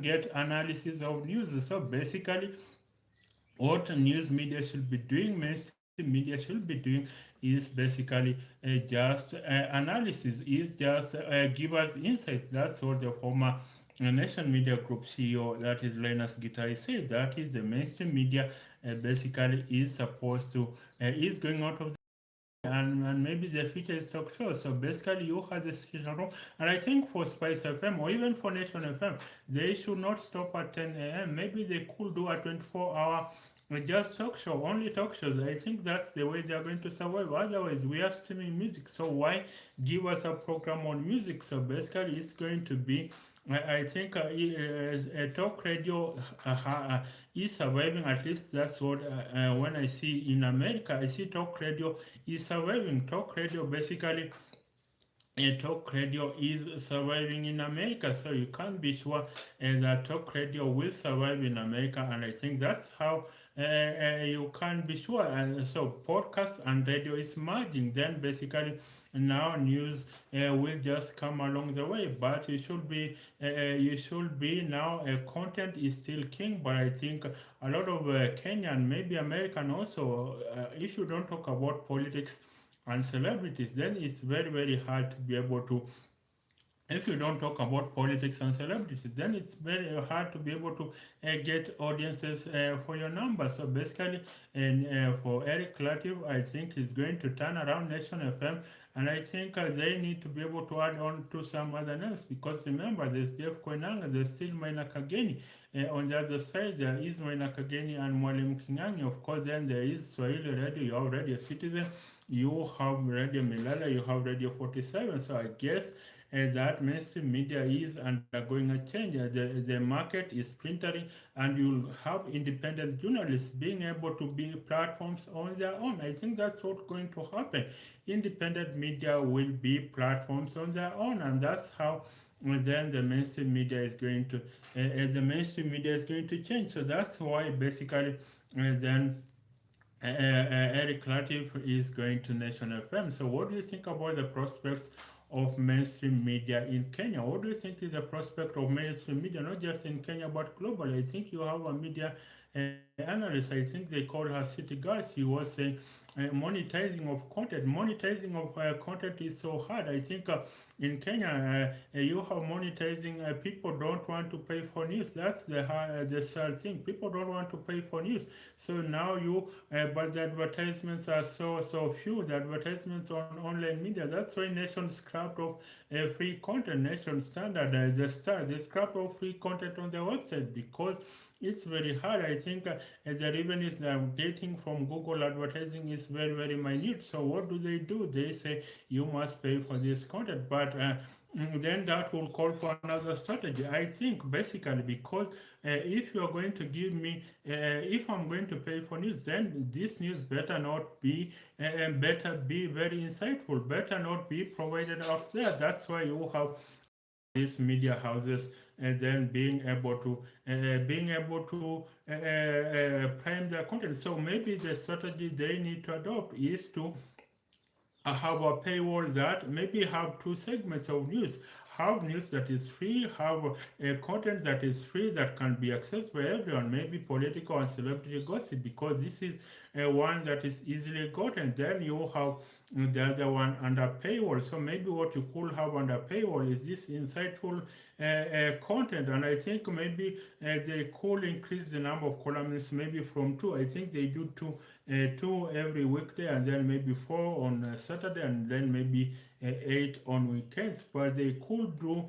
can get analysis of news. So basically, what news media should be doing, mainstream media should be doing, is basically just analysis, is just give us insights. That's what the former Nation Media Group CEO, that is Linus Gitai, said. That is the mainstream media basically is supposed to, is going out of and maybe the future is talk show. So basically, you have the situation room, and I think for Spice FM or even for Nation FM, they should not stop at 10 a.m. Maybe they could do a 24-hour just talk show, only talk shows. I think that's the way they are going to survive. Otherwise, we are streaming music. So why give us a program on music? So basically, it's going to be. I think talk radio is surviving. At least that's what when I see in America, I see talk radio is surviving. Talk radio basically talk radio is surviving in America, so you can't be sure that talk radio will survive in America, and I think that's how you can be sure. And so podcast and radio is merging. Then basically now news will just come along the way, but you should be now content is still king. But I think a lot of Kenyan, maybe American also, if you don't talk about politics and celebrities, then it's very very hard to be able to, if you don't talk about politics and celebrities, then it's very hard to be able to get audiences for your numbers. So basically, and for Eric Latiff, I think he's going to turn around Nation FM, and I think they need to be able to add on to some other names, because remember, there's Jeff Koinanga, there's still Maina Kageni. On the other side, there is Maina Kageni and Mwalimu Kingangi. Of course, then there is Swahili Radio, you have Radio Citizen, you have Radio Milala, you have Radio 47. So I guess that mainstream media is undergoing a change. The market is splintering, and you'll have independent journalists being able to be platforms on their own. I think that's what's going to happen. Independent media will be platforms on their own, and that's how then the mainstream media is going to change. So that's why basically then Eric Latiff is going to Nation FM. So, what do you think about the prospects of mainstream media in Kenya? What do you think is the prospect of mainstream media, not just in Kenya but globally? I think you have a media analyst. I think they call her City Girl. She was saying monetizing of content. Monetizing of content is so hard. I think in Kenya you have monetizing. People don't want to pay for news. That's the sad thing. People don't want to pay for news. So now but the advertisements are so few. The advertisements on online media. That's why Nation scrapped off free content. Nation Standard, they scrapped off free content on their website because it's very hard. I think the revenues they are getting from Google advertising is very very minute. So what do? They say you must pay for this content, but then that will call for another strategy. I think basically because if you are going to give me, if I'm going to pay for news, then this news better not be, better be very insightful, better not be provided out there. That's why you have these media houses and then being able to prime their content. So maybe the strategy they need to adopt is to have a paywall, that maybe have two segments of news. Have news that is free, have content that is free that can be accessed by everyone, maybe political and celebrity gossip, because this is one that is easily gotten. Then you have the other one under paywall. So maybe what you could have under paywall is this insightful content, and I think maybe they could increase the number of columnists maybe from two. I think they do two every weekday, and then maybe four on Saturday, and then maybe eight on weekends. But they could do,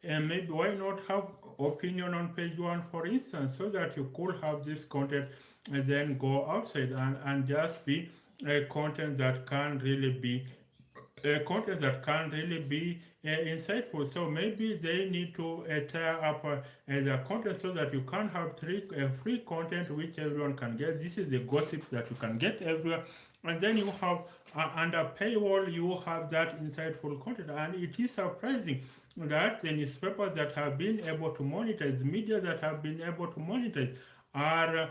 maybe why not have opinion on page one, for instance, so that you could have this content and then go outside and just be content that can really be insightful. So maybe they need to tie up the content so that you can have free content which everyone can get. This is the gossip that you can get everywhere, and then you have under paywall you have that insightful content. And it is surprising that the newspapers that have been able to monetize, media that have been able to monetize, are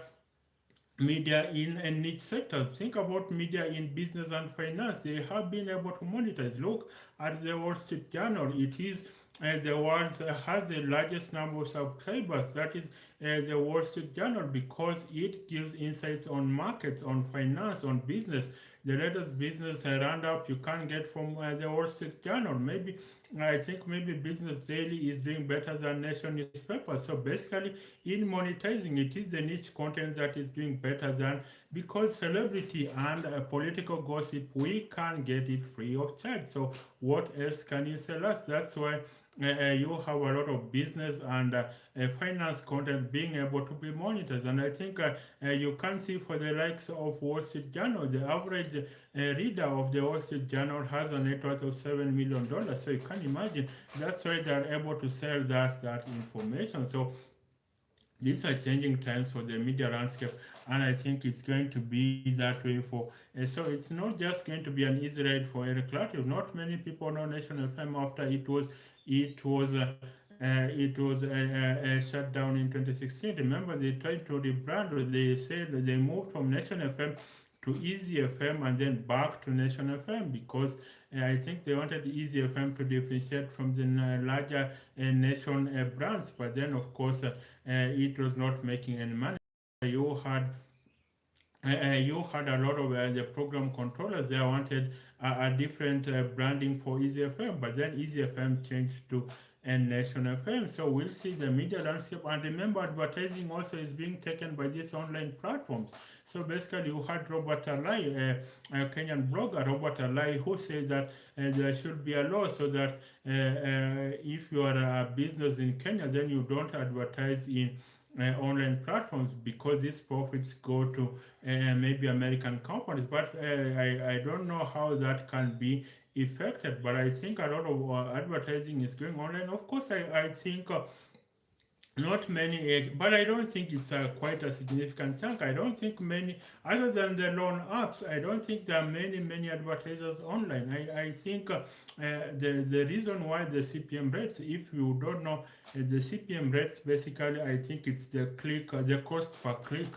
media in a niche sectors. Think about media in business and finance. They have been able to monetize. Look at the Wall Street Journal. It is the world has the largest number of subscribers. That is the Wall Street Journal, because it gives insights on markets, on finance, on business. The latest business roundup you can get from the Wall Street Journal. Maybe I think maybe Business Daily is doing better than Nation newspaper. So basically, in monetizing, it is the niche content that is doing better than, because celebrity and political gossip, we can get it free of charge. So what else can you sell us? That's why you have a lot of business and finance content being able to be monitored. And I think you can see for the likes of Wall Street Journal, the average reader of the Wall Street Journal has a net worth of $7 million. So you can imagine that's why they are able to sell that information. So these are changing times for the media landscape, and I think it's going to be that way for. So it's not just going to be an easy ride for Eric Latiff. Not many people know Nation FM after it was shut down in 2016. Remember, they tried to rebrand. They said they moved from Nation FM to Easy FM and then back to Nation FM, because I think they wanted Easy FM to differentiate from the larger Nation brands. But then, of course, it was not making any money. You had you had a lot of the program controllers. They wanted a different branding for Easy FM, but then Easy FM changed to Nation FM. So we'll see the media landscape. And remember, advertising also is being taken by these online platforms. So basically, you had Robert Alai, a Kenyan blogger, Robert Alai, who said that there should be a law so that if you are a business in Kenya, then you don't advertise in online platforms, because these profits go to maybe American companies. But I don't know how that can be affected. But I think a lot of advertising is going online. Of course, I think not many, but I don't think it's quite a significant chunk. I don't think many, other than the loan apps, I don't think there are many advertisers online. I think the reason why the CPM rates, if you don't know, the CPM rates, basically, I think it's the click, the cost per click,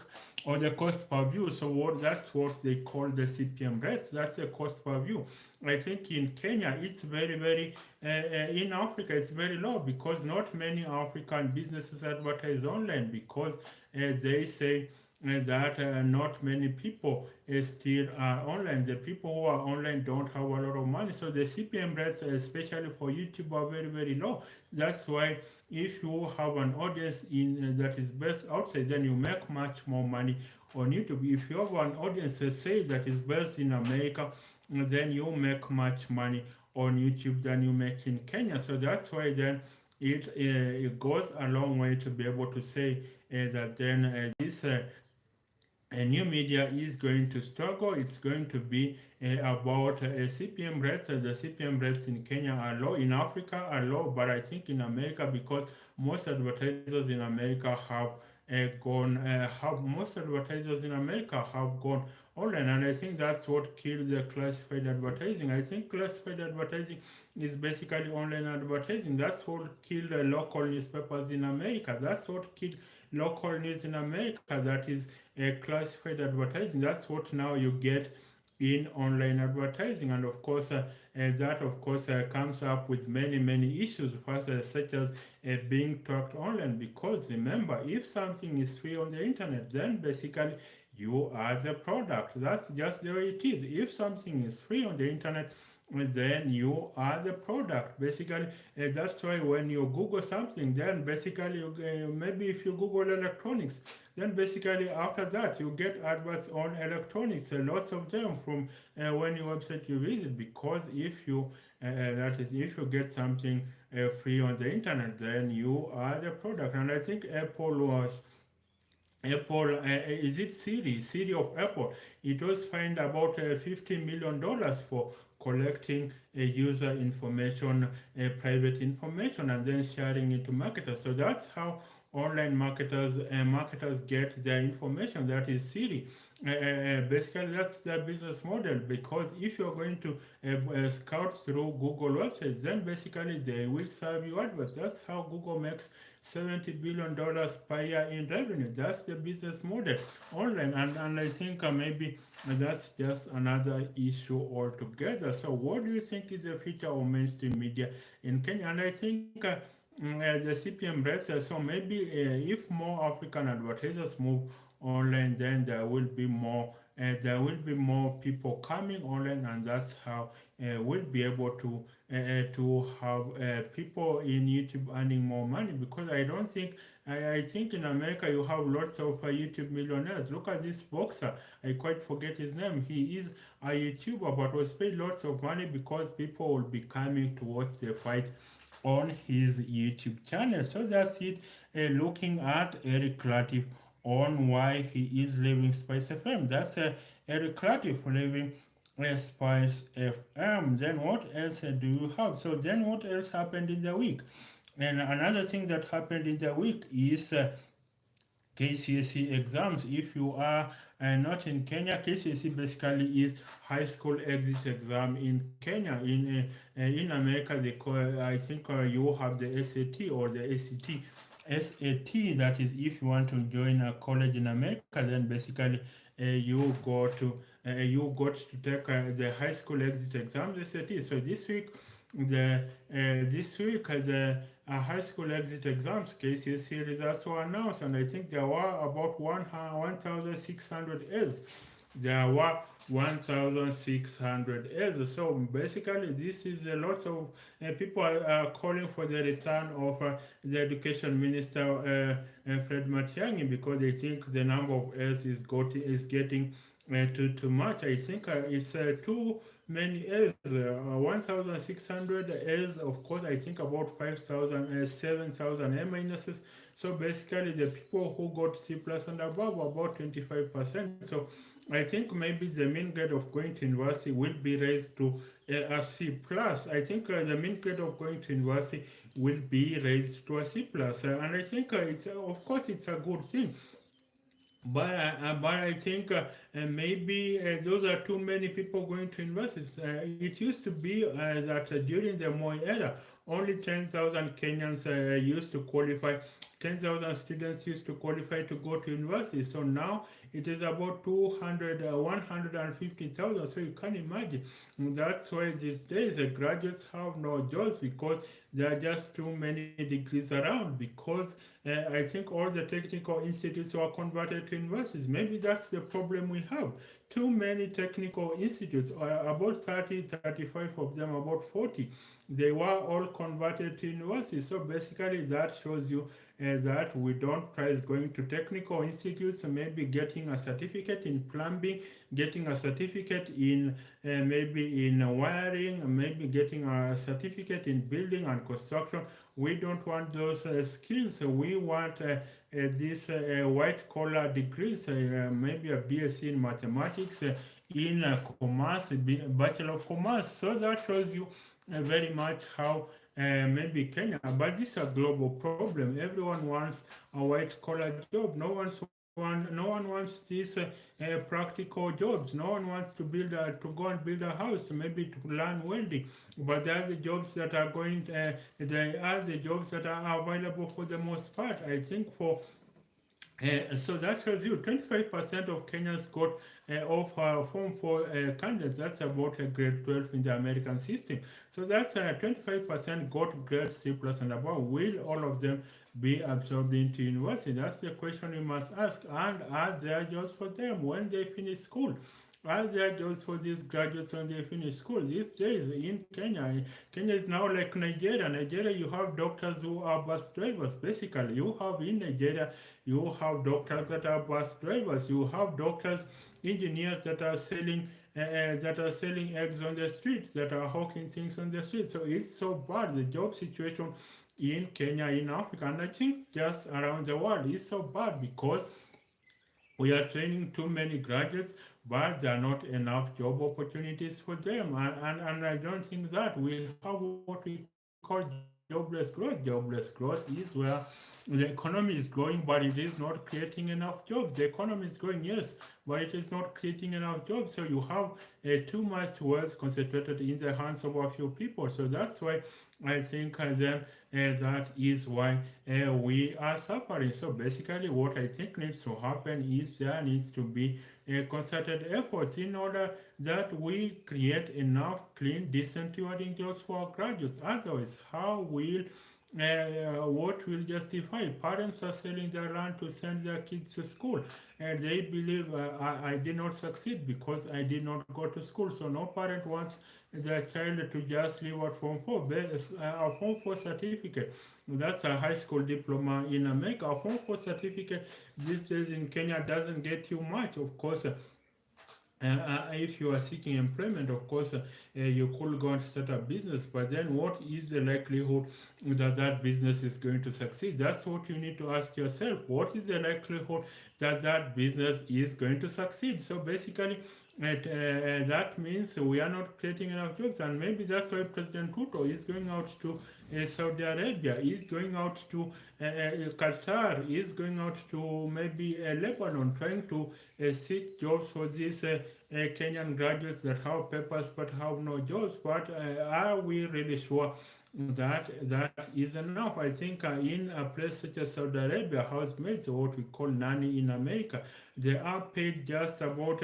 or the cost per view. So that's what they call the CPM rates. That's the cost per view. I think in Kenya it's very in Africa it's very low, because not many African businesses advertise online, because they say that not many people still are online. The people who are online don't have a lot of money, so the CPM rates, especially for YouTube, are very low. That's why if you have an audience in that is based outside, then you make much more money on YouTube. If you have an audience, say, that is based in America, then you make much money on YouTube than you make in Kenya. So that's why then it goes a long way to be able to say that then this new media is going to struggle. It's going to be about CPM rates. The CPM rates in Kenya are low, in Africa are low, but I think in America, because most advertisers in America have most advertisers in America have gone online, and I think that's what killed the classified advertising. I think classified advertising is basically online advertising. That's what killed the local newspapers in America. That's what killed local news in America. That is classified advertising. That's what now you get in online advertising. And of course that of course comes up with many issues, first such as being tracked online, because remember, if something is free on the internet, then basically you are the product. That's just the way it is. If something is free on the internet, then you are the product. Basically, that's why when you Google something, then basically, maybe if you Google electronics, then basically after that you get adverts on electronics, lots of them from any website you visit. Because if you that is, if you get something free on the internet, then you are the product. And I think Apple, is it Siri? Siri of Apple. It was fined about $50 million for collecting user information, private information, and then sharing it to marketers. So that's how online marketers get their information. That is Siri. Basically, that's their business model. Because if you're going to scout through Google websites, then basically they will serve you adverts. That's how Google makes $70 billion per year in revenue. That's the business model online, and I think maybe that's just another issue altogether. So, what do you think is the future of mainstream media in Kenya? And I think the CPM rates, so maybe if more African advertisers move online, then there will be more people coming online, and that's how we'll be able to have people in YouTube earning more money. Because I think in America you have lots of YouTube millionaires. Look at this boxer. I quite forget his name. He is a YouTuber, but was paid lots of money because people will be coming to watch the fight on his YouTube channel. So that's it. Looking at Eric Latiff on why he is leaving Spice FM. That's Eric Latiff leaving Spice FM. Then what else do you have? So then what else happened in the week? And another thing that happened in the week is KCSE exams. If you are not in Kenya, KCSE basically is high school exit exam in Kenya. In America, they call, I think you have the SAT or the ACT. SAT, that is if you want to join a college in America, then basically you got to take the high school exit exams, SAT. So this week the high school exit exams KCSE results were announced, and I think there were about 1,600 A's. There were 1,600 A's. So basically, this is a lot of people are calling for the return of the education minister Fred Matiang'i, because they think the number of A's is getting too much. I think it's too many A's. 1,600 A's. Of course, I think about 5,000, 7,000 A minuses. So basically, the people who got C plus and above were about 25%. So I think maybe the mean grade of going to university will be raised to a C plus. I think the mean grade of going to university will be raised to a C plus, and I think it's of course it's a good thing. But I think maybe those are too many people going to universities. It used to be that during the Moi era, only 10,000 Kenyans used to qualify. 10,000 students used to qualify to go to university. So now it is about 150,000. So you can imagine. That's why these days the graduates have no jobs, because there are just too many degrees around. Because I think all the technical institutes were converted to universities. Maybe that's the problem we have. Too many technical institutes, about 30, 35 of them, about 40. They were all converted to universities. So basically that shows you that we don't prize going to technical institutes, maybe getting a certificate in plumbing, getting a certificate in maybe in wiring, maybe getting a certificate in building and construction. We don't want those skills. We want these white collar degrees, maybe a BSc in mathematics, in commerce, Bachelor of Commerce. So that shows you very much how maybe Kenya, but this is a global problem. Everyone wants a white collar job. No one wants these practical jobs. No one wants to go and build a house, maybe to learn welding. But they are the jobs that are they are the jobs that are available for the most part. I think for so that shows you 25% of Kenyans got of Form 4 candidates. That's about a grade 12 in the American system. So that's 25% got grade C plus and above. Will all of them be absorbed into university? That's the question we must ask. And are there jobs for them when they finish school? Are there jobs for these graduates when they finish school? These days in Kenya, Kenya is now like Nigeria. Nigeria, you have doctors who are bus drivers. Basically, you have in Nigeria, you have doctors that are bus drivers. You have doctors, engineers that are selling eggs on the street, that are hawking things on the street. So it's so bad. The job situation in Kenya, in Africa, and I think just around the world is so bad, because we are training too many graduates, but there are not enough job opportunities for them. And I don't think that we have what we call jobless growth. Jobless growth is where the economy is growing, but it is not creating enough jobs. The economy is growing, yes, but it is not creating enough jobs. So you have too much wealth concentrated in the hands of a few people. So that's why I think then that is why we are suffering. So basically, what I think needs to happen is there needs to be concerted efforts in order that we create enough clean, decent earning jobs for our graduates. Otherwise, how will what will justify? Parents are selling their land to send their kids to school, and they believe I did not succeed because I did not go to school. So no parent wants their child to just leave at Form 4. A Form 4 certificate, that's a high school diploma in America. A Form 4 certificate these days in Kenya doesn't get you much, of course. If you are seeking employment, of course, you could go and start a business, but then what is the likelihood that that business is going to succeed? That's what you need to ask yourself. What is the likelihood that that business is going to succeed? So basically, that means we are not creating enough jobs, and maybe that's why President Ruto is going out to Saudi Arabia, is going out to Qatar, is going out to maybe Lebanon, trying to seek jobs for these Kenyan graduates that have papers but have no jobs. But are we really sure that that is enough? I think in a place such as Saudi Arabia, housemaids, or what we call nanny in America, they are paid just about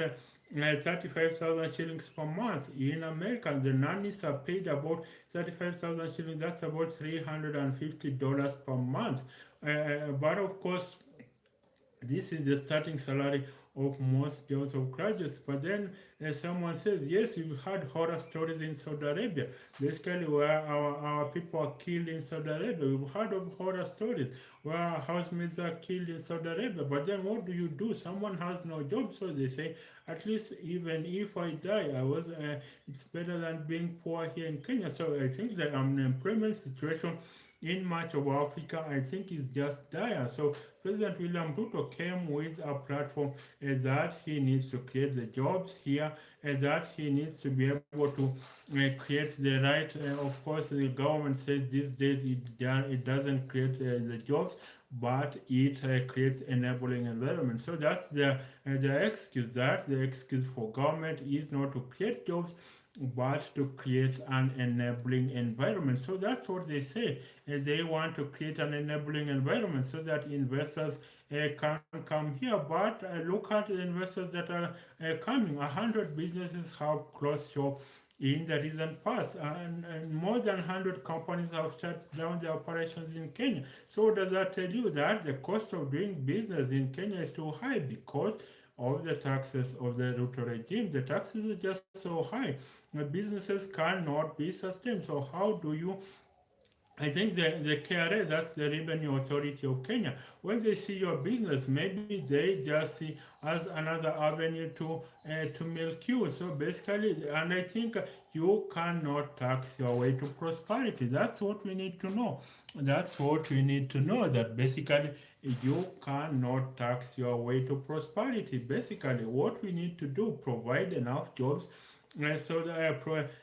35,000 shillings per month. In America, the nannies are paid about 35,000 shillings. That's about $350 per month. But of course, this is the starting salary of most jobs of graduates. But then someone says, yes, we've had horror stories in Saudi Arabia, basically where our people are killed in Saudi Arabia. We've heard of horror stories where housemaids are killed in Saudi Arabia. But then what do? Someone has no job, so they say, at least even if I die, it's better than being poor here in Kenya. So I think the unemployment situation in much of Africa, I think, is just dire. So President William Ruto came with a platform that he needs to create the jobs here, and that he needs to be able to create the right. Of course, the government says these days it doesn't create the jobs, but it creates enabling environment. So that's the excuse. That the excuse for government is not to create jobs, but to create an enabling environment. So that's what they say. They want to create an enabling environment so that investors can come here. But look at the investors that are coming. 100 businesses have closed shop in the recent past, and more than 100 companies have shut down their operations in Kenya. So does that tell you that the cost of doing business in Kenya is too high because of the taxes of the Ruto regime? The taxes are just so high. Businesses cannot be sustained. So how do you I think the KRA, that's the Revenue Authority of Kenya, when they see your business, maybe they just see as another avenue to milk you. So basically, and I think you cannot tax your way to prosperity. That's what we need to know. That's what we need to know, that basically you cannot tax your way to prosperity. Basically, what we need to do, provide enough jobs so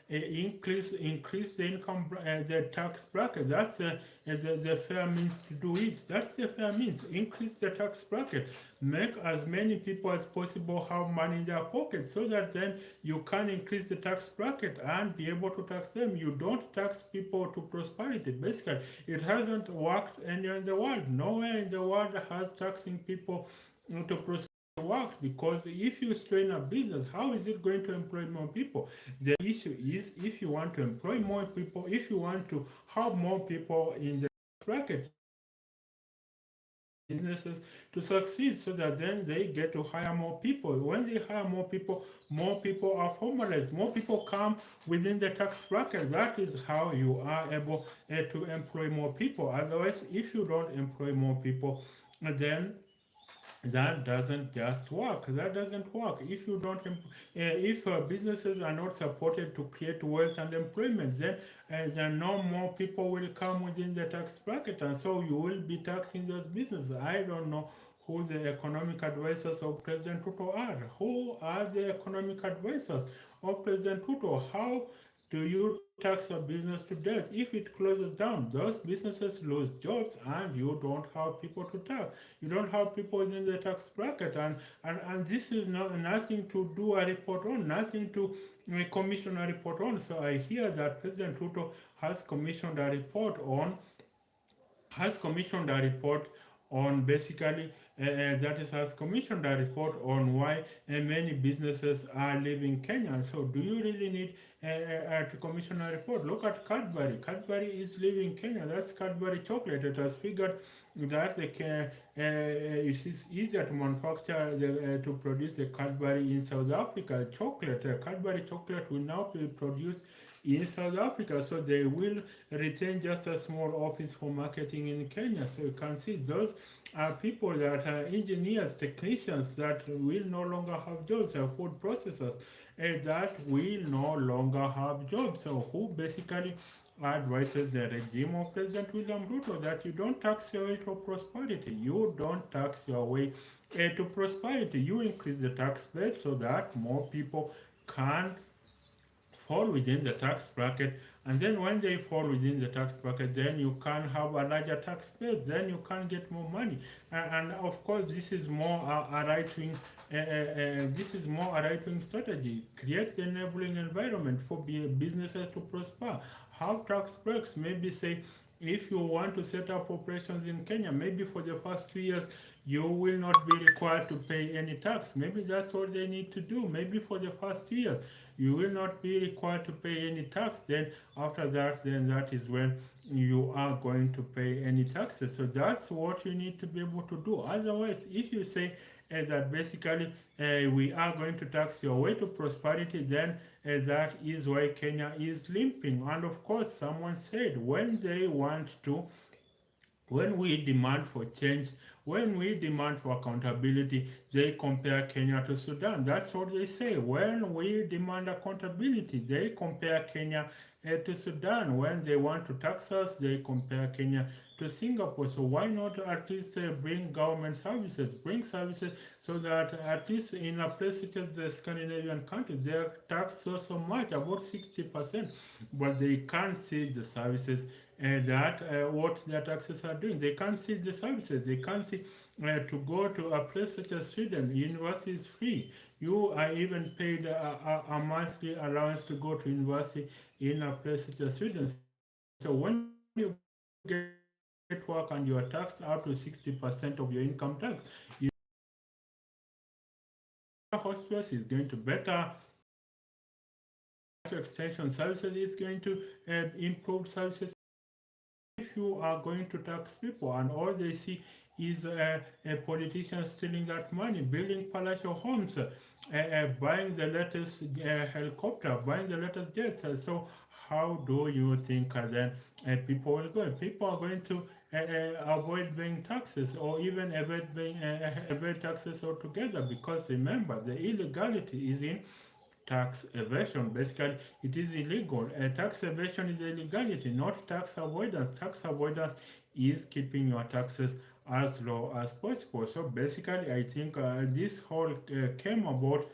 increase the income the tax bracket. That's the fair means to do it. That's the fair means. Increase the tax bracket. Make as many people as possible have money in their pocket, so that then you can increase the tax bracket and be able to tax them. You don't tax people to prosperity. Basically, it hasn't worked anywhere in the world. Nowhere in the world has taxing people to prosperity works, because if you strain a business, how is it going to employ more people? The issue is, if you want to employ more people, if you want to have more people in the bracket, you need to businesses to succeed, so that then they get to hire more people. When they hire more people are formalized, more people come within the tax bracket. That is how you are able to employ more people. Otherwise, if you don't employ more people, then that doesn't just work. That doesn't work if you don't if businesses are not supported to create wealth and employment. Then no more people will come within the tax bracket, and so you will be taxing those businesses. I don't know who the economic advisors of President Ruto are. Who are the economic advisors of President Ruto? How do you tax a business to death. If it closes down, those businesses lose jobs and you don't have people to tax. You don't have people in the tax bracket. And this is nothing to do a report on, nothing to commission a report on. So I hear that President Ruto has commissioned a report on has commissioned a report on basically that is has commissioned a report on why many businesses are leaving Kenya. So do you really need to commission a report? Look at Cadbury. Cadbury is leaving Kenya. That's Cadbury chocolate. It has figured that it is easier to manufacture to produce the Cadbury in South Africa. Chocolate, Cadbury chocolate will now be produced in South Africa, so they will retain just a small office for marketing in Kenya. So you can see those are people that are engineers, technicians that will no longer have jobs, food processors that will no longer have jobs. So who basically advises the regime of President William Ruto that you don't tax your way to prosperity. You don't tax your way to prosperity. You increase the tax base so that more people can fall within the tax bracket, and then when they fall within the tax bracket, then you can have a larger tax base, then you can get more money. And of course this is more a right-wing strategy. Create the enabling environment for businesses to prosper. Have tax breaks. Maybe say if you want to set up operations in Kenya, maybe for the first 2 years you will not be required to pay any tax. Maybe that's what they need to do. Maybe for the first year you will not be required to pay any tax. Then after that, then that is when you are going to pay any taxes. So that's what you need to be able to do. Otherwise, if you say that basically we are going to tax your way to prosperity, then that is why Kenya is limping. And of course, someone said when we demand for change, when we demand for accountability, they compare Kenya to Sudan. That's what they say. When we demand accountability, they compare Kenya to Sudan. When they want to tax us, they compare Kenya to Singapore. So why not at least bring government services, bring services so that at least in a place such as the Scandinavian countries, they are taxed so much, about 60%, but they can't see the services and that what their taxes are doing. They can't see the services. They can't see to go to a place such as Sweden. University is free. You are even paid a monthly allowance to go to university in a place such as Sweden. So when you get work and you are taxed up to 60% of your income tax, you know that hospitals is going to better extension services, is going to improve services. If you are going to tax people and all they see is a politician stealing that money, building palatial homes, buying the latest helicopter, buying the latest jets, so how do you think then people will go? People are going to avoid paying taxes or even avoid taxes altogether, because remember the illegality is in tax evasion. Basically, it is illegal. Tax evasion is illegality, not tax avoidance. Tax avoidance is keeping your taxes as low as possible. So basically, I think this whole came about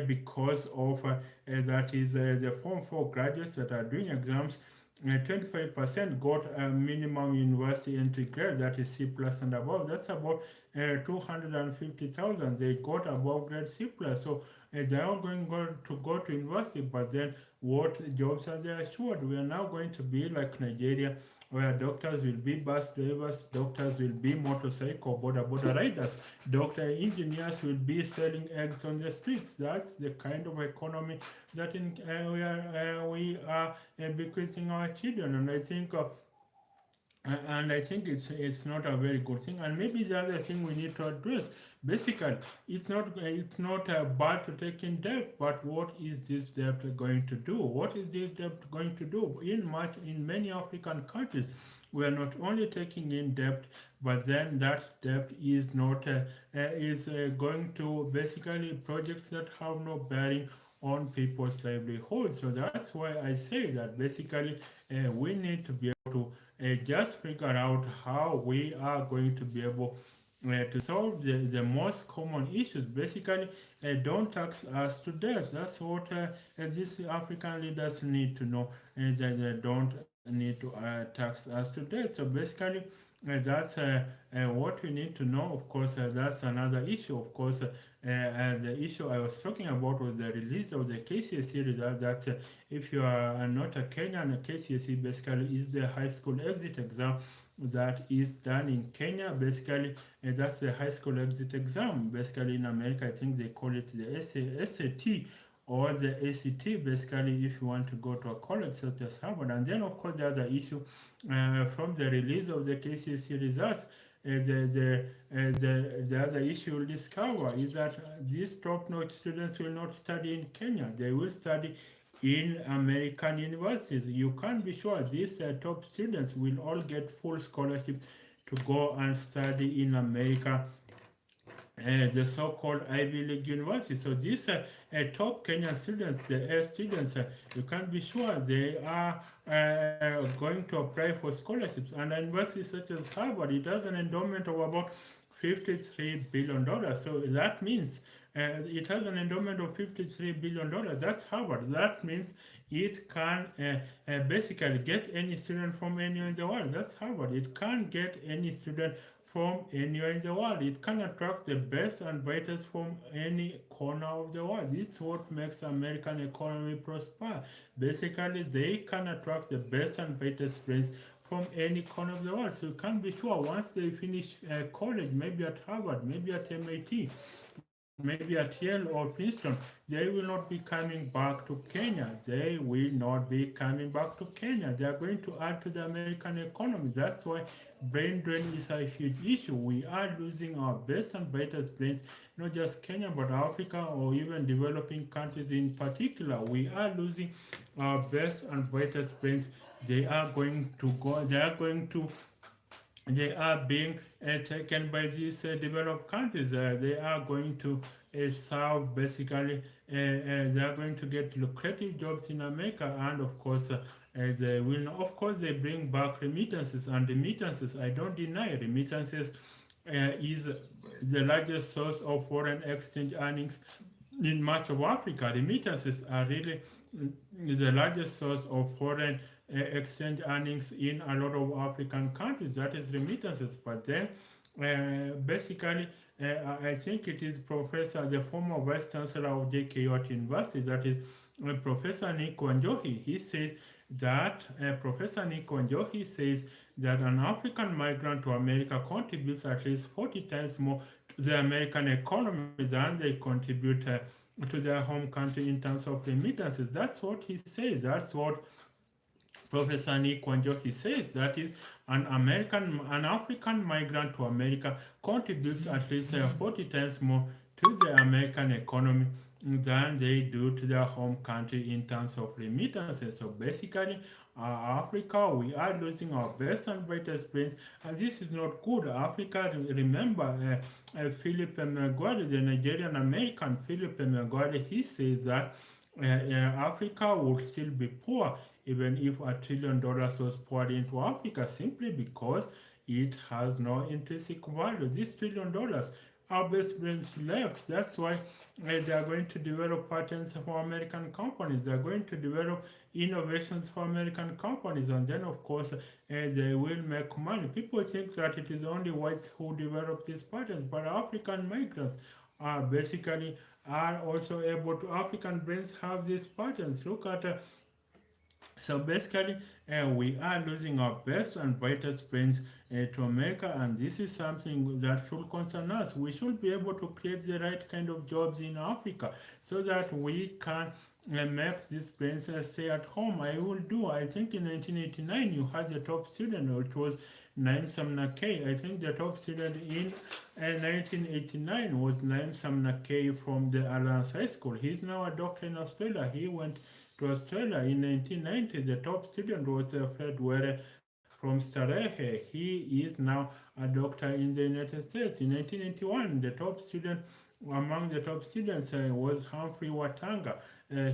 because of that is the Form 4 graduates that are doing exams. 25% got a minimum university entry grade, that is C plus and above. That's about 250,000. They got above grade C plus. So they are going to go to university, but then what jobs are they assured? We are now going to be like Nigeria, where doctors will be bus drivers, doctors will be motorcycle border riders, doctor engineers will be selling eggs on the streets. That's the kind of economy that we are bequeathing our children, and I think it's not a very good thing. And maybe the other thing we need to address, basically, it's not bad to take in debt, but what is this debt going to do? What is this debt going to do? In many African countries, we are not only taking in debt, but then that debt is not is going to basically projects that have no bearing on people's livelihood. So that's why I say that basically we need to be able to just figure out how we are going to be able to solve the most common issues. Basically, don't tax us to death. That's what these African leaders need to know, that they don't need to tax us to death. So basically, that's what we need to know. Of course, that's another issue. Of course, the issue I was talking about was the release of the KCSE result. That if you are not a Kenyan, KCSE basically is the high school exit exam that is done in Kenya. Basically, that's the high school exit exam. Basically, in America, I think they call it the SAT or the ACT. Basically, if you want to go to a college such as Harvard, and then of course the other issue from the release of the KCSE results. The other issue we'll discover is that these top-notch students will not study in Kenya. They will study in American universities. You can be sure these top students will all get full scholarships to go and study in America, the so-called Ivy League university. So these top Kenyan students, the air students, you can be sure they are going to apply for scholarships. And universities such as Harvard, it has an endowment of about $53 billion. So that means it has an endowment of $53 billion. That's Harvard. That means it can basically get any student from anywhere in the world. That's Harvard. It can get any student from anywhere in the world. It can attract the best and brightest from any corner of the world. This is what makes the American economy prosper. Basically, they can attract the best and brightest brains from any corner of the world. So you can be sure once they finish college, maybe at Harvard, maybe at MIT, maybe at Yale or Princeton, they will not be coming back to Kenya. They will not be coming back to Kenya. They are going to add to the American economy. That's why brain drain is a huge issue. We are losing our best and brightest brains, not just Kenya, but Africa or even developing countries in particular. We are losing our best and brightest brains. They are going to go. They are being taken by these developed countries. They are going to serve basically, they are going to get lucrative jobs in America, and of course, they will, of course, they bring back remittances, and remittances, I don't deny remittances is the largest source of foreign exchange earnings in much of Africa. Remittances are really the largest source of foreign exchange earnings in a lot of African countries. That is remittances. But then, basically, I think it is Professor, the former Vice Chancellor of JKUAT University, that is Professor Nick Wanjohi. He says that Professor Nick Wanjohi says that an African migrant to America contributes at least 40 times more to the American economy than they contribute to their home country in terms of remittances. That's what he says. That's what Professor Nick Wanjohi says. That is, an African migrant to America contributes at least 40 times more to the American economy than they do to their home country in terms of remittances. So basically, Africa, we are losing our best and brightest brains, and this is not good. Africa, remember, Philip Emeagwali, the Nigerian American Philip Emeagwali, he says that Africa would still be poor even if $1 trillion was poured into Africa, simply because it has no intrinsic value. This $1 trillion, our best brains left. That's why they are going to develop patents for American companies. They are going to develop innovations for American companies, and then of course they will make money. People think that it is only whites who develop these patents, but African migrants are basically are also able to. African brains have these patents. Look at so basically, we are losing our best and brightest brains to America, and this is something that should concern us. We should be able to create the right kind of jobs in Africa so that we can make these brains stay at home. I will do. I think in 1989 you had the top student, which was Naim Samnakay. I think the top student in 1989 was Naim Samnakay from the Alliance High School. He's now a doctor in Australia. He went to Australia in 1990. The top student was Fred Were from Starehe. He is now a doctor in the United States. In 1981, the top student among the top students was Humphrey Watanga.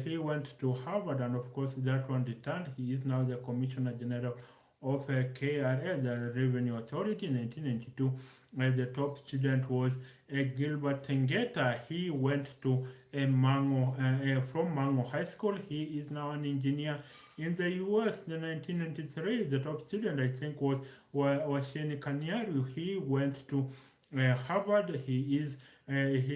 He went to Harvard, and of course that one returned. He is now the Commissioner General of KRA, the Revenue Authority. In 1992, The top student was Gilbert Tengeta. He went to from Mango High School. He is now an engineer in the US. The 1993, the top student I think was Sheni Kanyaru. He went to Harvard. He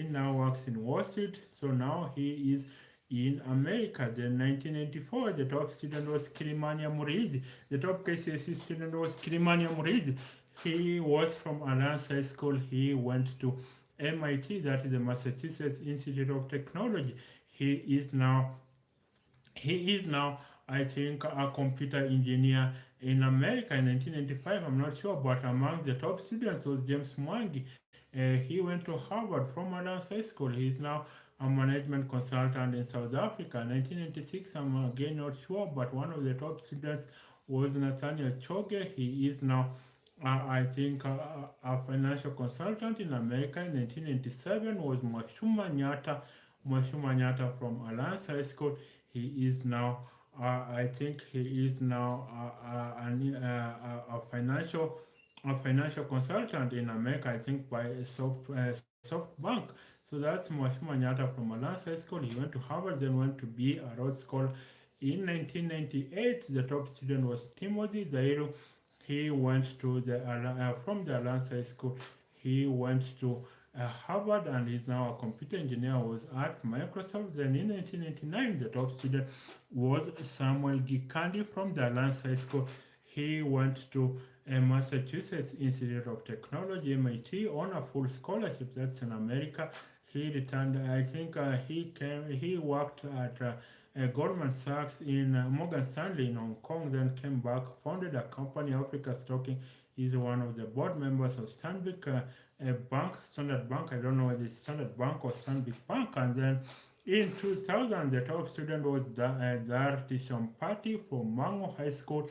now works in Wall Street. So now he is in America. Then 1994, the top student was Kilimania Muridi. The top KCSE student was Kilimania Muridi. He was from Alliance High School. He went to MIT, that is the Massachusetts Institute of Technology. He is now he is now, I think, a computer engineer in America in 1995. I'm not sure, but among the top students was James Mwangi. He went to Harvard from Alliance High School. He is now a management consultant in South Africa. 1996, I'm again not sure, but one of the top students was Nathaniel Choge. He is now I think a financial consultant in America in 1997 was Mwashuma Nyata from Alliance High School. He is now, I think he is now a financial consultant in America, I think by SoftBank. So that's Mwashuma Nyata from Alliance High School. He went to Harvard, then went to be a Rhodes Scholar. In 1998, the top student was Timothy Zairu. He went to from the Alliance High School. He went to Harvard and is now a computer engineer. Was at Microsoft. Then in 1999, the top student was Samuel Gikandi from the Alliance High School. He went to Massachusetts Institute of Technology (MIT) on a full scholarship. That's in America. He returned. I think he came. He worked at Goldman Sachs in Morgan Stanley in Hong Kong, then came back, founded a company, Africa Stocking. He's one of the board members of Stanbic Bank, Standard Bank. I don't know whether it's Standard Bank or Stanbic Bank. And then in 2000, the top student was Darti Shampati from Mango High School.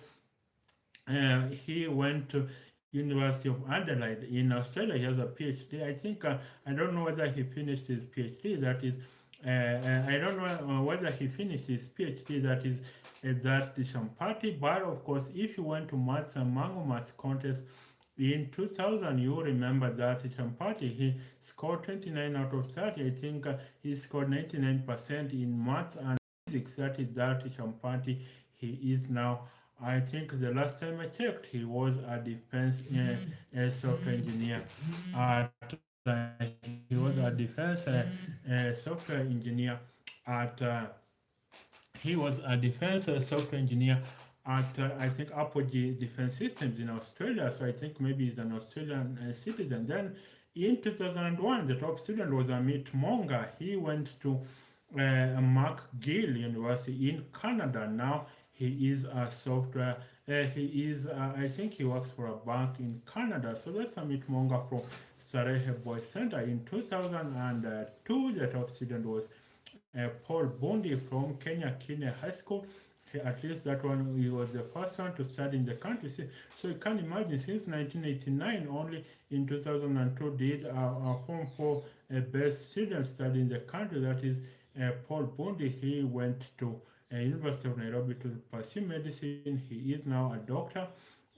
He went to University of Adelaide in Australia. He has a PhD. I think I don't know whether he finished his PhD. That is, I don't know whether he finished his PhD. That is that Shampati. But of course, if you went to Maths and Mango Maths contest in 2000, you remember that Shampati. He scored 29 out of 30. I think he scored 99% in Maths and Physics. That is that Shampati. He is now, I think the last time I checked, he was a defense software engineer. He was a defense software engineer at. He was a defense software engineer at I think Apogee Defense Systems in Australia. So I think maybe he's an Australian citizen. Then in 2001, the top student was Amit Monga. He went to McGill University in Canada. Now he is a software. He is. I think he works for a bank in Canada. So that's Amit Monga from Starehe Boys Center. In 2002, the top student was Paul Bondi from Kenya Kine High School. At least that one, he was the first one to study in the country. So you can imagine, since 1989, only in 2002 did a Form 4 best student study in the country. That is Paul Bondi. He went to University of Nairobi to pursue medicine. He is now a doctor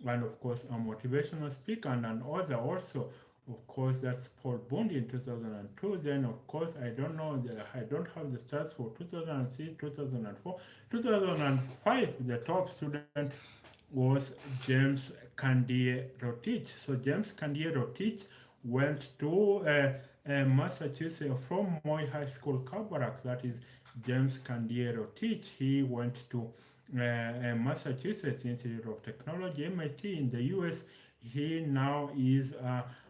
and, of course, a motivational speaker and an author also. Of course, that's Paul Bondi in 2002. Then, of course, I don't know, I don't have the stats for 2006, 2004. 2005, the top student was James Kandie Rotich. So James Kandie Rotich went to Massachusetts from Moy High School, Kabarak. That is James Kandie Rotich. He went to Massachusetts Institute of Technology, MIT in the US. He now is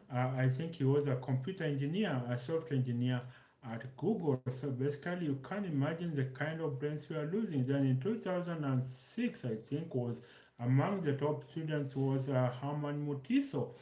I think he was a computer engineer, a software engineer at Google. So basically, you can imagine the kind of brains we are losing. Then in 2006, I think, was among the top students was Herman Mutiso.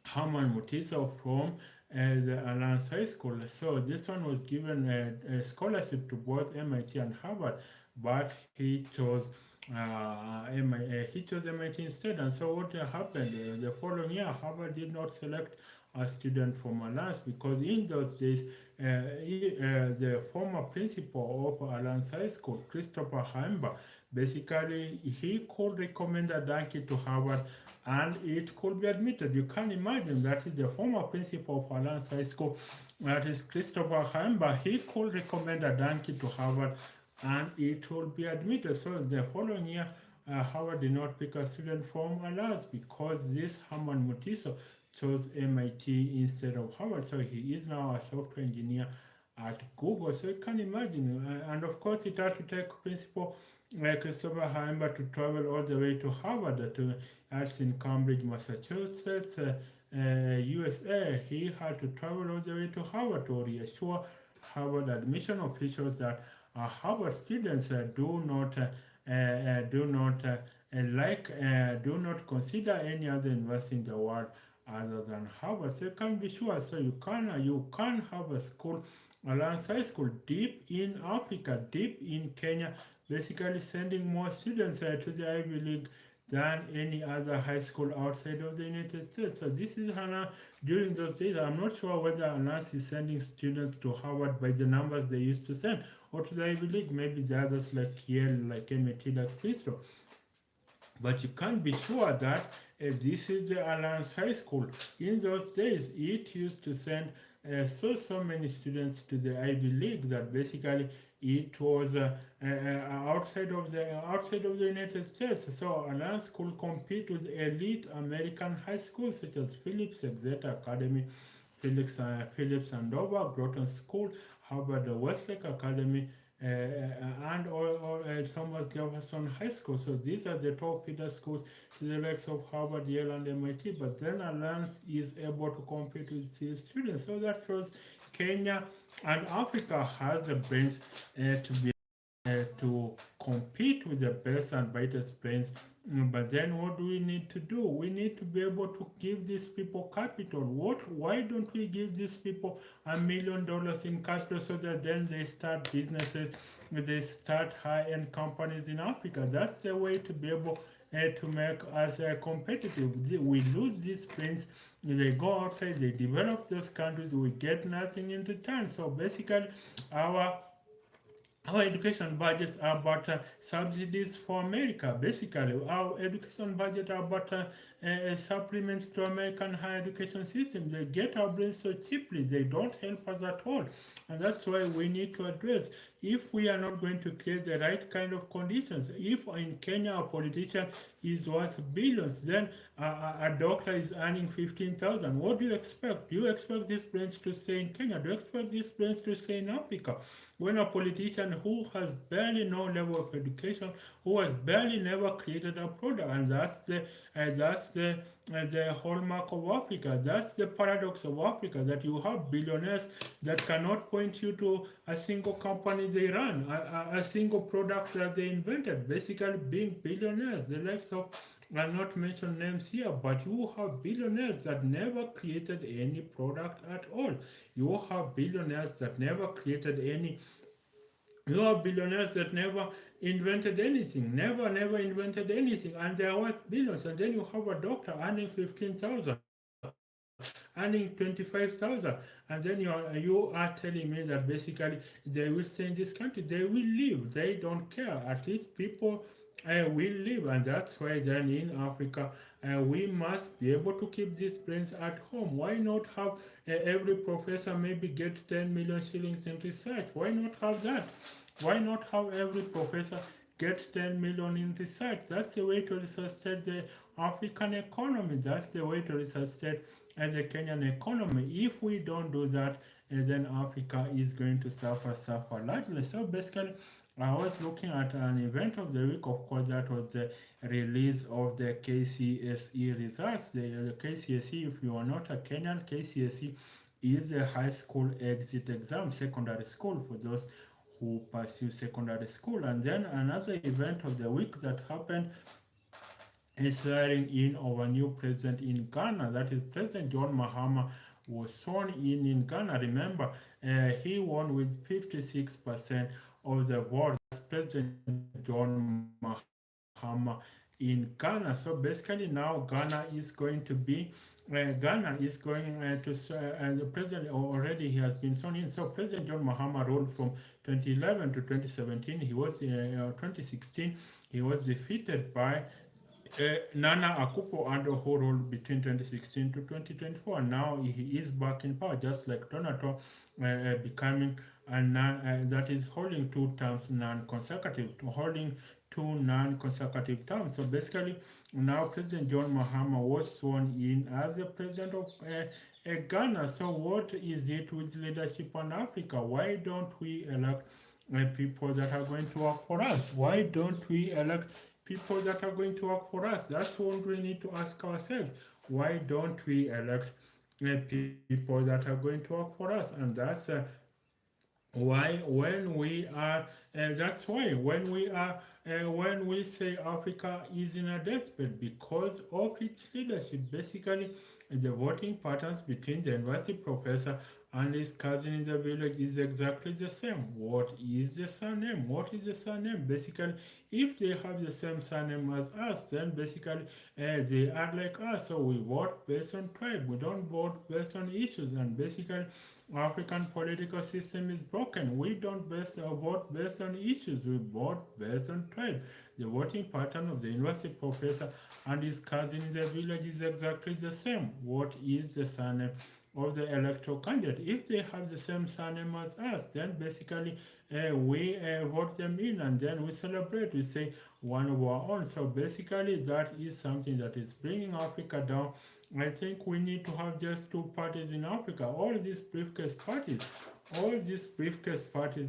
Herman Mutiso from the Alliance High School. So this one was given a scholarship to both MIT and Harvard, but he chose MIT instead. And so what happened? The following year, Harvard did not select a student from Alliance, because in those days, the former principal of Alliance High School, Christopher Hamba, basically he could recommend a donkey to Harvard and it could be admitted. You can imagine that is the former principal of Alliance High School, that is Christopher Hamba. He could recommend a donkey to Harvard and it will be admitted. So the following year, Howard did not pick a student from Alliance because this Herman Mutiso chose MIT instead of Howard. So he is now a software engineer at Google. So you can imagine. And of course, it had to take principal Christopher Hamber to travel all the way to Harvard, that's in Cambridge, Massachusetts, USA. He had to travel all the way to Harvard to reassure Harvard admission officials that Harvard students do not do not consider any other university in the world other than Harvard. So you can be sure. So you can have a school, Alliance High School, deep in Africa, deep in Kenya, basically sending more students to the Ivy League than any other high school outside of the United States. So this is Hannah during those days. I'm not sure whether Alliance is sending students to Harvard by the numbers they used to send, or to the Ivy League, maybe the others like Yale, like MIT, like Bristol. But you can be sure that this is the Alliance High School. In those days, it used to send so many students to the Ivy League that basically it was outside of the United States. So Alliance could compete with elite American high schools such as Phillips Exeter Academy, Phillips Andover, Groton School, Harvard Westlake Academy, and or Thomas Jefferson High School. So these are the top feeder schools to the likes of Harvard, Yale, and MIT. But then Alliance is able to compete with these students. So that shows Kenya and Africa has the brains to be to compete with the best and brightest brains. But then what do we need to do? We need to be able to give these people capital. Why don't we give these people $1 million in capital so that then they start businesses, they start high-end companies in Africa? That's the way to be able to make us competitive. We lose these brains, they go outside, they develop those countries, we get nothing in return. So basically, our education budgets are about subsidies for America. Basically, our education budget are about supplements to American higher education system. They get our brains so cheaply. They don't help us at all. And that's why we need to address, if we are not going to create the right kind of conditions. If in Kenya a politician is worth billions, then a doctor is earning 15,000. What do you expect? Do you expect these brains to stay in Kenya? Do you expect these brains to stay in Africa? When a politician who has barely no level of education, who has barely never created a product, and that's the hallmark of Africa. That's the paradox of Africa, that you have billionaires that cannot point you to a single company they run, a single product that they invented. Basically, being billionaires, the likes of, I'll not mention names here, but you have billionaires that never created any product at all. You have billionaires that never created any. You have billionaires that never invented anything, never invented anything, and they are worth billions. And then you have a doctor earning 15,000, earning 25,000, and then you are telling me that basically they will stay in this country. They will leave. They don't care. At least people will live, and that's why then in Africa we must be able to keep these brains at home. Why not have every professor maybe get 10 million shillings in research? Why not have that? Why not have every professor get 10 million in research? That's the way to resuscitate the African economy. That's the way to resuscitate the Kenyan economy. If we don't do that, then Africa is going to suffer largely. So basically, I was looking at an event of the week. Of course, that was the release of the KCSE results. The KCSE, if you are not a Kenyan, KCSE is a high school exit exam, secondary school, for those who pursue secondary school. And then another event of the week that happened is swearing in of a new president in Ghana. That is President John Mahama was sworn in Ghana. Remember, he won with 56% of the vote. That's President John Mahama in Ghana. So basically now Ghana is going to be Ghana is going the president already he has been sworn in. So President John Mahama ruled from 2011 to 2017. He was 2016. He was defeated by Nana Akufo-Addo, who ruled between 2016 to 2024. Now he is back in power, just like Donald Trump, becoming that is holding two terms non-consecutive, to holding two non-consecutive terms. So basically, now President John Mahama was sworn in as the president of Ghana. So what is it with leadership on Africa? Why don't we elect people that are going to work for us? Why don't we elect people that are going to work for us? That's what we need to ask ourselves. Why don't we elect people that are going to work for us? And why when we are that's why when we say Africa is in a desperate because of its leadership. Basically, the voting patterns between the university professor and his cousin in the village is exactly the same. What is the surname? What is the surname? Basically, if they have the same surname as us, then basically they are like us. So we vote based on tribe. We don't vote based on issues. And basically, African political system is broken. We don't vote based on issues. We vote based on tribe. The voting pattern of the university professor and his cousin in the village is exactly the same. What is the surname of the electoral candidate? If they have the same surname as us, then basically we vote them in and then we celebrate. We say one of our own. So basically, that is something that is bringing Africa down. I think we need to have just two parties in Africa. All these briefcase parties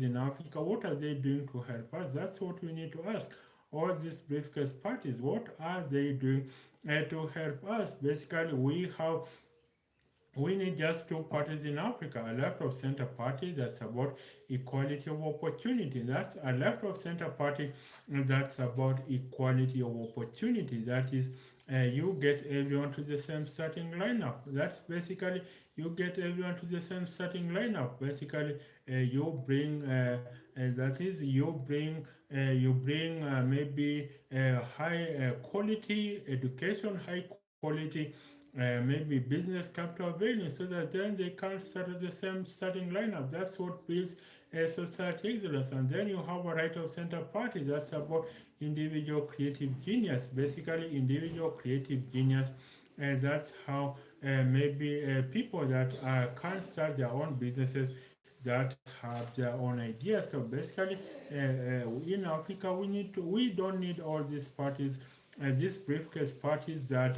in Africa, what are they doing to help us? That's what we need to ask. All these briefcase parties, what are they doing to help us? Basically, we need just two parties in Africa, a left of center party that's about equality of opportunity. That's a left of center party that's about equality of opportunity. That is, you get everyone to the same starting lineup. That's basically you get everyone to the same starting lineup. Basically, you bring that is you bring maybe high quality education, high quality maybe business capital building so that then they can start at the same starting lineup. That's what builds a society excellence. And then you have a right of center party that's about individual creative genius, basically individual creative genius. And that's how maybe people that can start their own businesses that have their own ideas. So basically, in Africa, we don't need all these parties, these briefcase parties that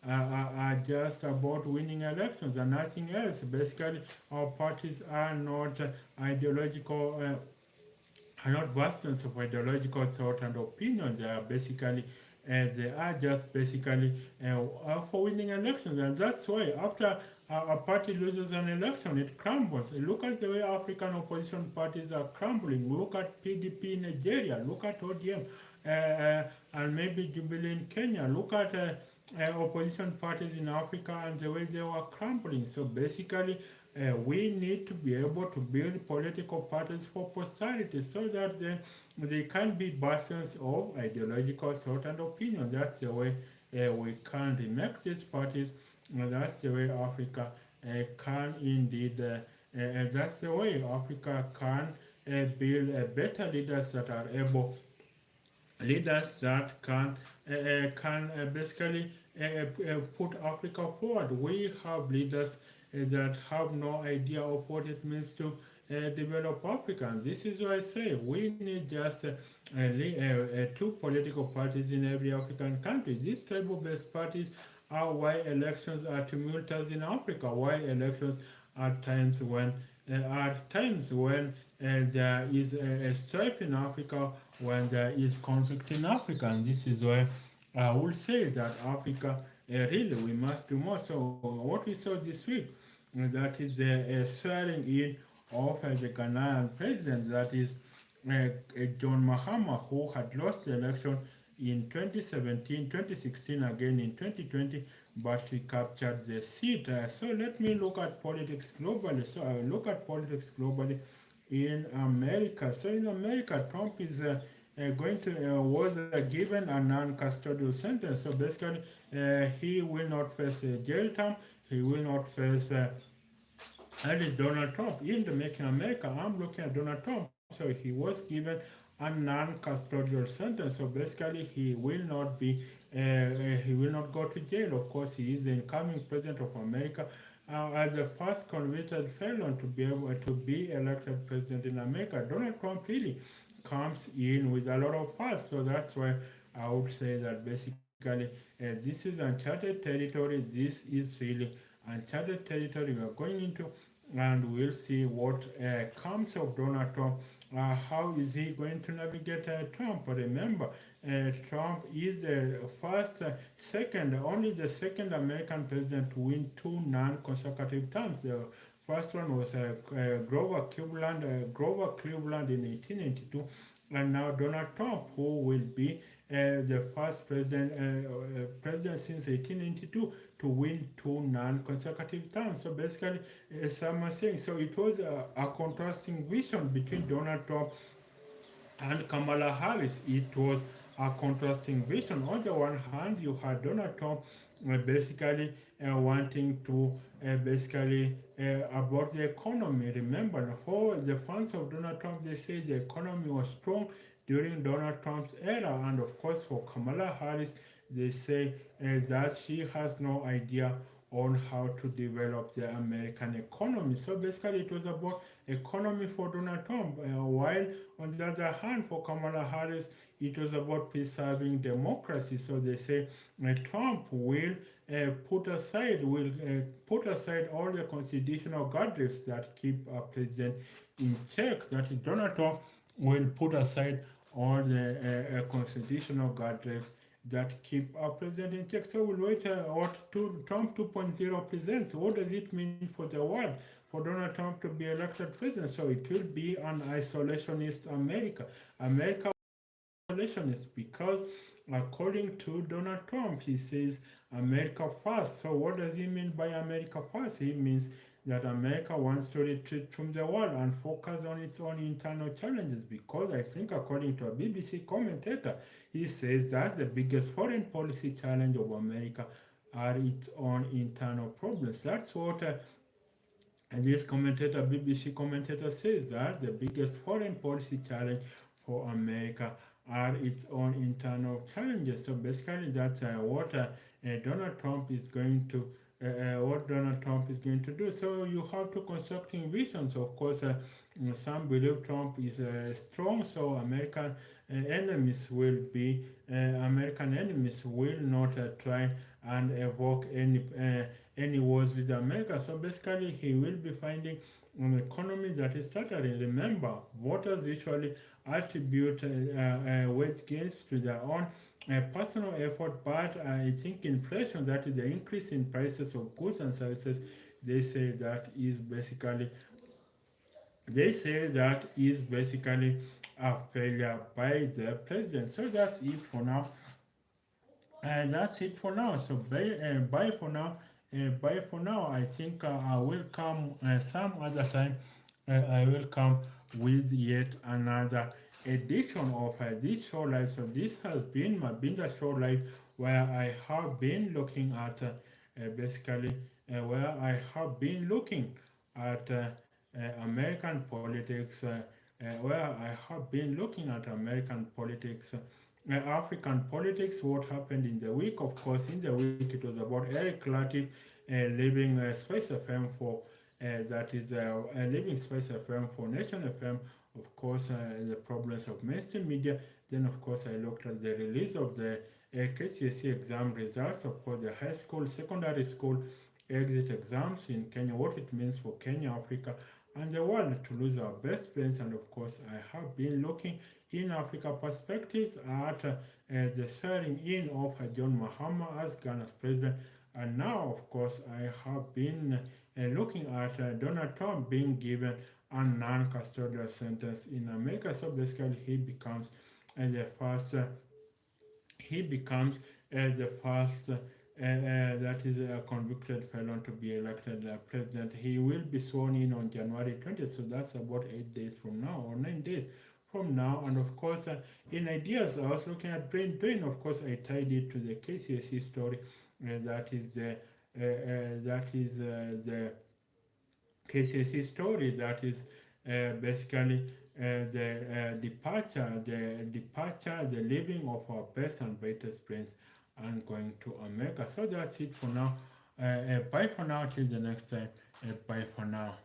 are just about winning elections and nothing else. Basically, our parties are not ideological, are not bastions of ideological thought and opinion. They are just basically for winning elections, and that's why after a party loses an election, it crumbles. Look at the way African opposition parties are crumbling. Look at PDP in Nigeria. Look at ODM, and maybe Jubilee in Kenya. Look at opposition parties in Africa and the way they were crumbling. So basically, we need to be able to build political parties for posterity so that they can be bastions of ideological thought and opinion. That's the way we can remake these parties. That's the way Africa can indeed. That's the way Africa can build better leaders that are able leaders that can basically put Africa forward. We have leaders that have no idea of what it means to develop Africa. And this is why I say we need just two political parties in every African country. These tribal-based parties are why elections are tumultuous in Africa. Why elections are times when there is a strife in Africa, when there is conflict in Africa. And this is why I would say that Africa really we must do more. So what we saw this week, that is the swearing in of the Ghanaian president, that is John Mahama, who had lost the election in 2017, 2016, again in 2020, but we captured the seat. So let me look at politics globally. So I will look at politics globally in America. So in America, Trump is was given a non-custodial sentence. So basically, he will not face a jail term. He will not face that is Donald Trump. In the Making America, I'm looking at Donald Trump. So he was given a non-custodial sentence. So basically, he will not go to jail. Of course, he is the incoming president of America. As the first convicted felon to be able to be elected president in America, Donald Trump really comes in with a lot of parts. So that's why I would say that basically this is uncharted territory. This is really uncharted territory we are going into, and we'll see what comes of Donald Trump. How is he going to navigate Trump? Remember, Trump is the only the second American president to win two non-consecutive terms. The first one was Grover Cleveland in 1892, and now Donald Trump, who will be the first president since 1892 to win two non-consecutive terms. So basically, some are saying so it was a contrasting vision between Donald Trump and Kamala Harris. It was a contrasting vision. On the one hand, you had Donald Trump basically wanting to basically about the economy. Remember, for the fans of Donald Trump, they say the economy was strong during Donald Trump's era, and of course for Kamala Harris, they say that she has no idea on how to develop the American economy. So basically, it was about economy for Donald Trump, while on the other hand, for Kamala Harris, it was about preserving democracy. So they say Trump will put aside all the constitutional guardrails that keep a president in check. That is, Donald Trump will put aside all the constitutional guardrails that keep our president in check. So we'll wait what Trump 2.0 presents. What does it mean for the world for Donald Trump to be elected president? So it will be an isolationist America. America isolationist because according to Donald Trump, he says America first. So what does he mean by America first? He means that America wants to retreat from the world and focus on its own internal challenges because I think according to a BBC commentator, he says that the biggest foreign policy challenge of America are its own internal problems. That's what this BBC commentator, says that the biggest foreign policy challenge for America are its own internal challenges. So basically, that's Donald Trump is going to what Donald Trump is going to do. So you have to constructing visions. Of course, some believe Trump is strong, so American enemies will not try and evoke any wars with America. So basically, he will be finding an economy that is stuttering. Remember, voters usually attribute wage gains to their own personal effort, but I think inflation, that is the increase in prices of goods and services, they say that is basically a failure by the president. So that's it for now. That's it for now. So bye for now. Bye for now. I think I will come some other time. I will come with yet another edition of this show live. So this has been my Binda show live, where I have been looking at where I have been looking at American politics, where I have been looking at American politics, African politics, what happened in the week. Of course, in the week it was about Eric Latiff leaving Space FM for leaving Space FM for Nation FM. Of course, the problems of mainstream media. Then, of course, I looked at the release of the KCSE exam results. Of course, the high school, secondary school exit exams in Kenya, what it means for Kenya, Africa, and the world to lose our best friends. And of course, I have been looking in Africa perspectives at the swearing in of John Mahama as Ghana's president. And now, of course, I have been looking at Donald Trump being given a non-custodial sentence in America. So basically, he becomes the first that is a convicted felon to be elected president. He will be sworn in on January 20th, so that's about 8 days from now or 9 days from now. And of course, in ideas, I was looking at brain drain. Of course, I tied it to the KCSE story. That is the KCSE story. That is basically the leaving of our best and brightest brains and going to Omega. So that's it for now. Bye for now till the next time. Bye for now.